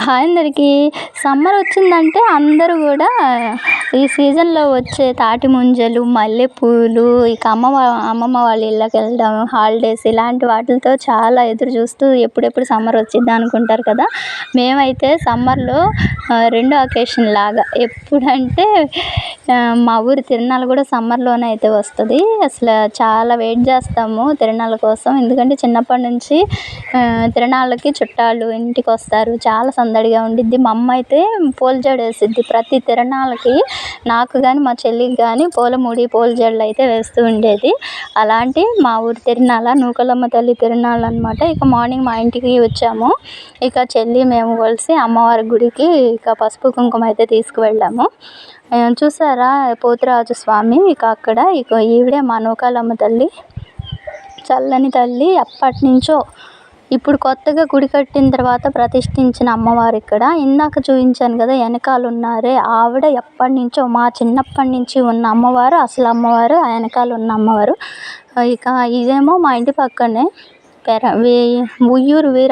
Hi అందరికీ. Summer వచ్చిందంటే అందరూ కూడా ఈ సీజన్లో వచ్చే తాటి ముంజలు, మల్లెపూలు, ఇక అమ్మమ్మ వాళ్ళ ఇళ్ళకి వెళ్ళడం, హాలిడేస్ ఇలాంటి వాటితో చాలా ఎదురు చూస్తూ ఎప్పుడెప్పుడు సమ్మర్ వచ్చిద్దా అనుకుంటారు కదా. మేమైతే సమ్మర్లో రెండో అకేషన్ లాగా ఎప్పుడంటే మా ఊరి తిరణాలు కూడా సమ్మర్లోనే అయితే వస్తుంది. అసలు చాలా వెయిట్ చేస్తాము తిరణాల కోసం. ఎందుకంటే చిన్నప్పటి నుంచి తిరణాలకి చుట్టాలు ఇంటికి వస్తారు, చాలా సందడిగా ఉండిద్ది. మా అమ్మ అయితే పూల జడ వేసిద్ది ప్రతి తిరణాలకి. నాకు కానీ మా చెల్లికి కానీ పూల జడలు అయితే వేస్తూ ఉండేది. అలాంటి మా ఊరి తిరణాల నూకలమ్మ తల్లి తిరణాలు అనమాట. ఇక మార్నింగ్ మా ఇంటికి వచ్చాము. ఇక చెల్లి మేము కలిసి అమ్మవారి గుడికి ఇక పసుపు కుంకుమ అయితే తీసుకువెళ్ళాము. చూసారా పోతురాజు స్వామి. ఇక ఈవిడే మా నూకాలమ్మ తల్లి, చల్లని తల్లి. ఎప్పటి నుంచో ఇప్పుడు కొత్తగా గుడి కట్టిన తర్వాత ప్రతిష్ఠించిన అమ్మవారు ఇక్కడ. ఇందాక చూపించాను కదా వెనకాల ఉన్నారే ఆవిడ ఎప్పటి నుంచో మా చిన్నప్పటి నుంచి ఉన్న అమ్మవారు, అసలు అమ్మవారు ఆ వెనకాల ఉన్న అమ్మవారు. ఇక ఇదేమో మా ఇంటి పక్కనే ఉయ్యూరు వీర